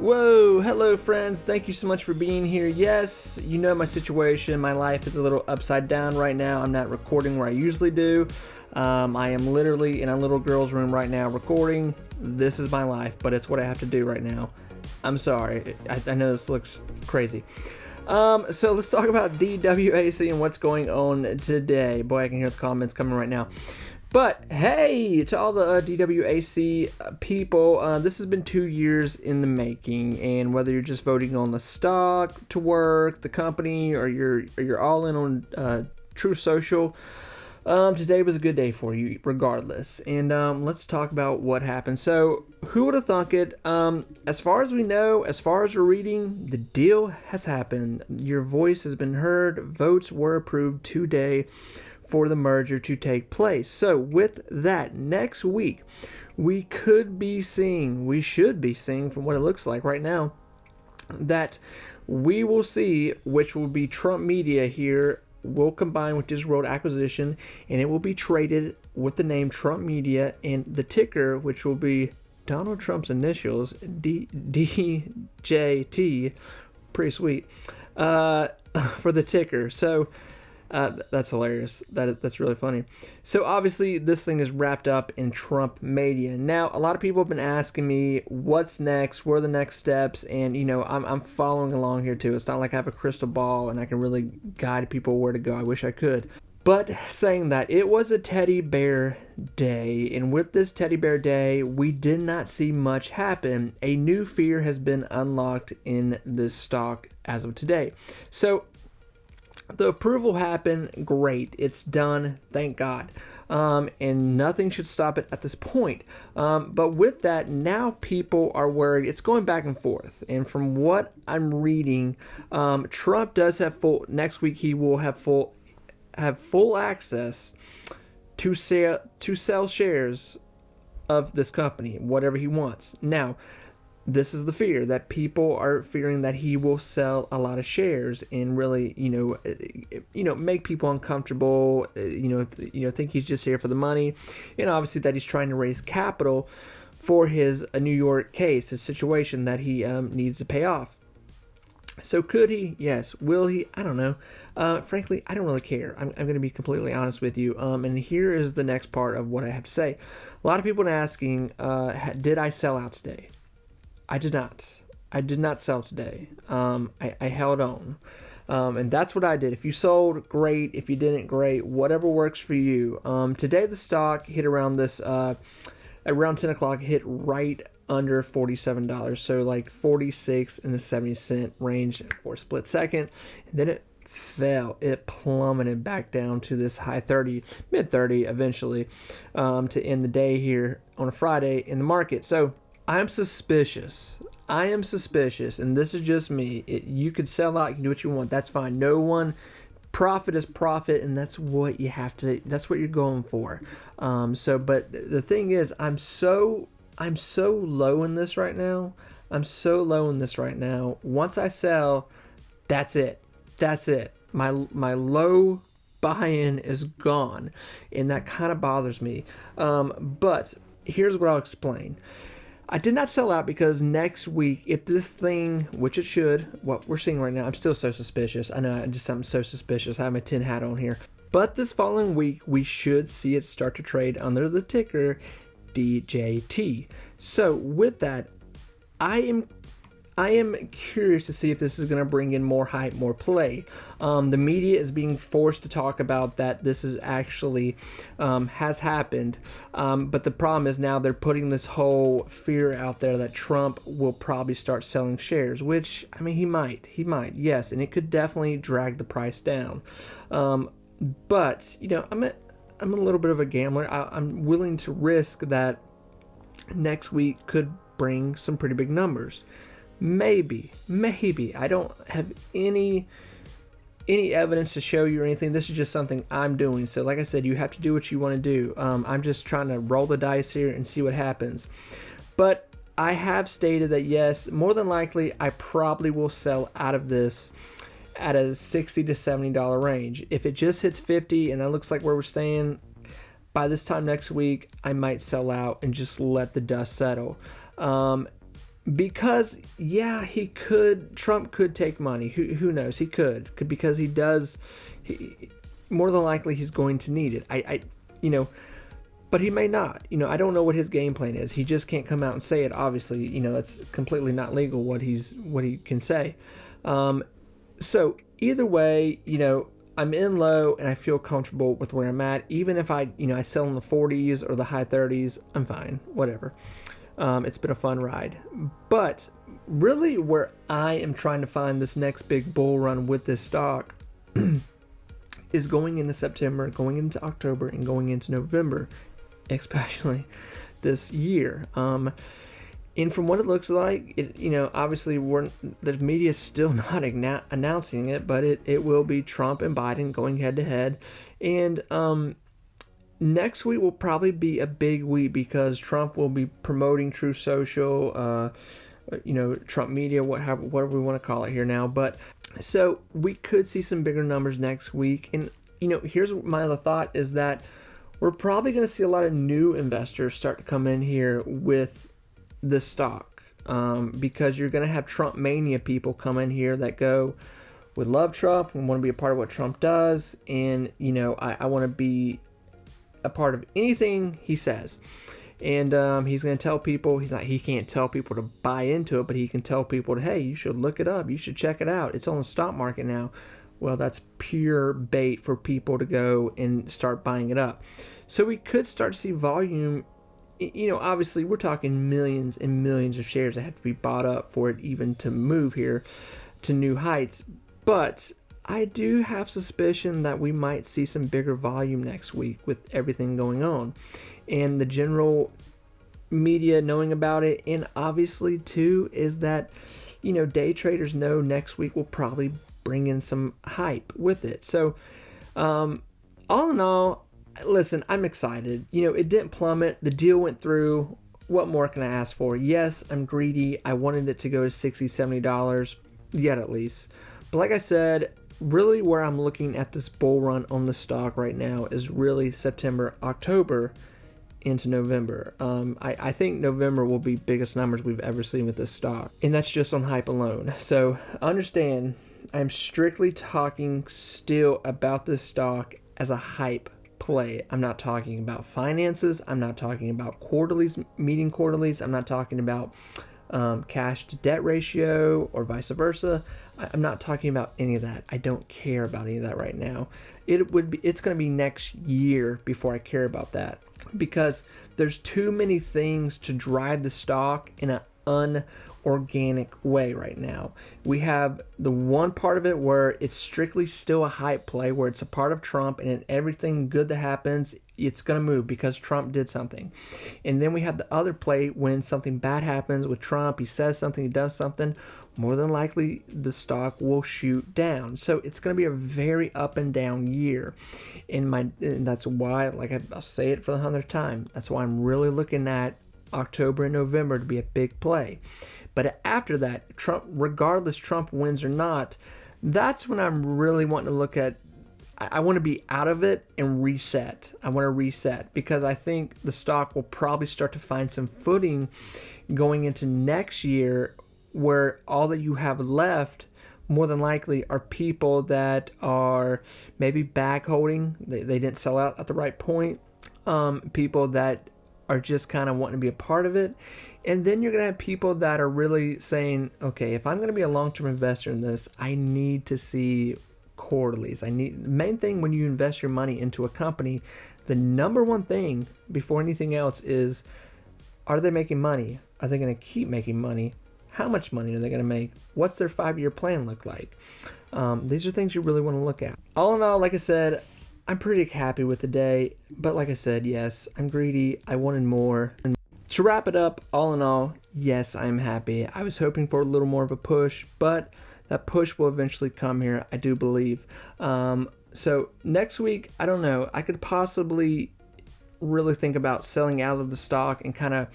Whoa, hello friends, thank you so much for being here. Yes, you know my situation, my life is a little upside down right now. I'm not recording where I usually do. I am literally in a little girl's room right now recording. This is my life, but it's what I have to do right now. I'm sorry, I know this looks crazy. So let's talk about DWAC and what's going on today. Boy, I can hear the comments coming right now. But hey, to all the DWAC people, this has been 2 years in the making, and whether you're just voting on the stock to work, the company, or you're all in on True Social, today was a good day for you, regardless. And let's talk about what happened. So, who would have thunk it? As far as we know, as far as we're reading, the deal has happened. Your voice has been heard. Votes were approved today for the merger to take place. So with that, next week we should be seeing from what it looks like right now, that we will see, which will be Trump Media here will combine with Digital World Acquisition, and it will be traded with the name Trump Media and the ticker, which will be Donald Trump's initials, DJT, pretty sweet, for the ticker. So that's hilarious. That's really funny. So obviously this thing is wrapped up in Trump Media. Now a lot of people have been asking me what's next, what are the next steps, and I'm following along here too. It's not like I have a crystal ball and I can really guide people where to go. I wish I could. But saying that, it was a teddy bear day, and with this teddy bear day, we did not see much happen. A new fear has been unlocked in this stock as of today. So the approval happened, great, it's done, thank God, and nothing should stop it at this point. But with that, now people are worried. It's going back and forth, and from what I'm reading, Trump does have next week he will have full access to sell shares of this company, whatever he wants. Now, this is the fear, that people are fearing that he will sell a lot of shares and really, make people uncomfortable, think he's just here for the money, and obviously that he's trying to raise capital for his New York case, his situation that he needs to pay off. So could he? Yes. Will he? I don't know. Frankly, I don't really care. I'm going to be completely honest with you. And here is the next part of what I have to say. A lot of people are asking, did I sell out today? I did not. I did not sell today. I held on. And that's what I did. If you sold, great. If you didn't, great. Whatever works for you. Today the stock hit around this, around 10 o'clock, hit right under $47. So like 46 in the 70-cent range for a split second. And then it fell. It plummeted back down to this high 30, mid 30 eventually, to end the day here on a Friday in the market. So I'm suspicious. I am suspicious, and this is just me. You could sell out, you can do what you want. That's fine. No one, profit is profit, and that's what you have to. That's what you're going for. But the thing is, I'm so low in this right now. Once I sell, that's it. My low buy-in is gone, and that kind of bothers me. But here's what I'll explain. I did not sell out because next week, if this thing, which it should, what we're seeing right now, I'm still so suspicious. I know I'm so suspicious. I have my tin hat on here. But this following week, we should see it start to trade under the ticker DJT. So with that, I am curious to see if this is going to bring in more hype, more play. The media is being forced to talk about that this is actually has happened. But the problem is now they're putting this whole fear out there that Trump will probably start selling shares, which, I mean, he might, yes, and it could definitely drag the price down. But, I'm a little bit of a gambler. I'm willing to risk that next week could bring some pretty big numbers. Maybe. I don't have any evidence to show you or anything. This is just something I'm doing. So like I said, you have to do what you want to do. I'm just trying to roll the dice here and see what happens. But I have stated that yes, more than likely, I probably will sell out of this at a $60 to $70 range. If it just hits 50 and that looks like where we're staying, by this time next week, I might sell out and just let the dust settle. Because Trump could take money. Who knows? He could because he does. More than likely, he's going to need it. But he may not. I don't know what his game plan is. He just can't come out and say it. Obviously, that's completely not legal what he can say. So either way, I'm in low and I feel comfortable with where I'm at. Even if I sell in the 40s or the high 30s, I'm fine. Whatever. It's been a fun ride. But really where I am trying to find this next big bull run with this stock is going into September, going into October, and going into November, especially this year. And from what it looks like, obviously the media is still not announcing it, but it will be Trump and Biden going head to head. And next week will probably be a big week because Trump will be promoting Truth Social, Trump media, whatever we want to call it here now. But so we could see some bigger numbers next week. And, here's my other thought is that we're probably going to see a lot of new investors start to come in here with this stock because you're going to have Trump mania people come in here that would love Trump and want to be a part of what Trump does. And, I want to be a part of anything he says. And he's going to tell people, he can't tell people to buy into it, but he can tell people, hey, you should look it up. You should check it out. It's on the stock market now. Well, that's pure bait for people to go and start buying it up. So we could start to see volume. Obviously we're talking millions and millions of shares that have to be bought up for it even to move here to new heights. But I do have suspicion that we might see some bigger volume next week with everything going on and the general media knowing about it. And obviously too is that, day traders know next week will probably bring in some hype with it. So all in all, listen, I'm excited. It didn't plummet. The deal went through. What more can I ask for? Yes, I'm greedy. I wanted it to go to $60, $70 yet at least. But like I said, really where I'm looking at this bull run on the stock right now is really September, October into November. I think November will be biggest numbers we've ever seen with this stock. And that's just on hype alone. So understand, I'm strictly talking still about this stock as a hype play. I'm not talking about finances. I'm not talking about meeting quarterlies. I'm not talking about cash to debt ratio or vice versa. I'm not talking about any of that. I don't care about any of that right now. It's going to be next year before I care about that because there's too many things to drive the stock in an unorganic way right now. We have the one part of it where it's strictly still a hype play, where it's a part of Trump, and everything good that happens, it's going to move because Trump did something. And then we have the other play when something bad happens with Trump, he says something, he does something, more than likely the stock will shoot down. So it's going to be a very up and down year. And that's why, I'll say it for the 100th time, that's why I'm really looking at October and November to be a big play. But after that, Trump wins or not, that's when I'm really wanting to look at, I want to be out of it and reset. I want to reset because I think the stock will probably start to find some footing going into next year, where all that you have left more than likely are people that are maybe back holding. They didn't sell out at the right point. People that are just kind of wanting to be a part of it. And then you're going to have people that are really saying, okay, if I'm going to be a long-term investor in this, I need to see quarterlies. The main thing when you invest your money into a company, the number one thing before anything else is, are they making money? Are they going to keep making money? How much money are they going to make? What's their 5-year plan look like? These are things you really want to look at. All in all, like I said, I'm pretty happy with the day. But like I said, yes, I'm greedy. I wanted more. And to wrap it up, all in all, yes, I'm happy. I was hoping for a little more of a push, but that push will eventually come here, I do believe. So next week, I don't know. I could possibly really think about selling out of the stock and kind of...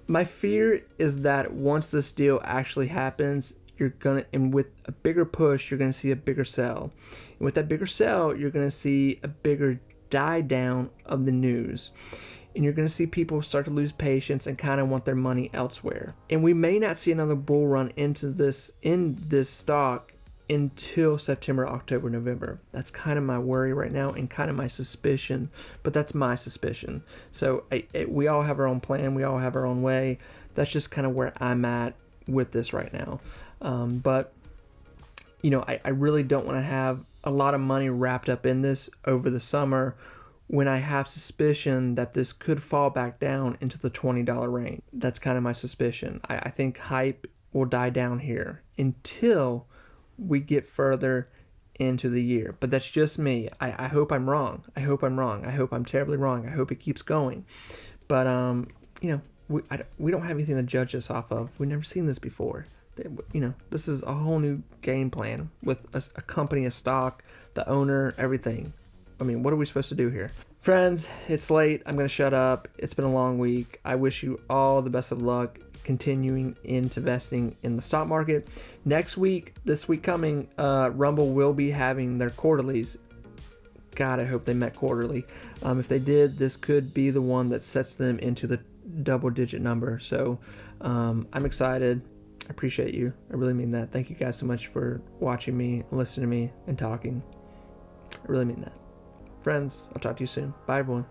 My fear is that once this deal actually happens, and with a bigger push, you're gonna see a bigger sell. And with that bigger sell, you're gonna see a bigger die down of the news. and you're going to see people start to lose patience and kind of want their money elsewhere. And we may not see another bull run in this stock until September, October, November. That's kind of my worry right now and kind of my suspicion, but that's my suspicion. So we all have our own plan. We all have our own way. That's just kind of where I'm at with this right now. But, I really don't want to have a lot of money wrapped up in this over the summer when I have suspicion that this could fall back down into the $20 range. That's kind of my suspicion. I think hype will die down here until we get further into the year. But that's just me. I hope I'm wrong. I hope I'm terribly wrong. I hope it keeps going. But, we don't have anything to judge this off of. We've never seen this before. This is a whole new game plan with a company, a stock, the owner, everything. I mean, what are we supposed to do here? Friends, it's late. I'm going to shut up. It's been a long week. I wish you all the best of luck continuing into investing in the stock market. Next week, this week coming, Rumble will be having their quarterlies. God, I hope they met quarterly. If they did, this could be the one that sets them into the double-digit number. So I'm excited. I appreciate you. I really mean that. Thank you guys so much for watching me, listening to me, and talking. I really mean that. Friends, I'll talk to you soon. Bye, everyone.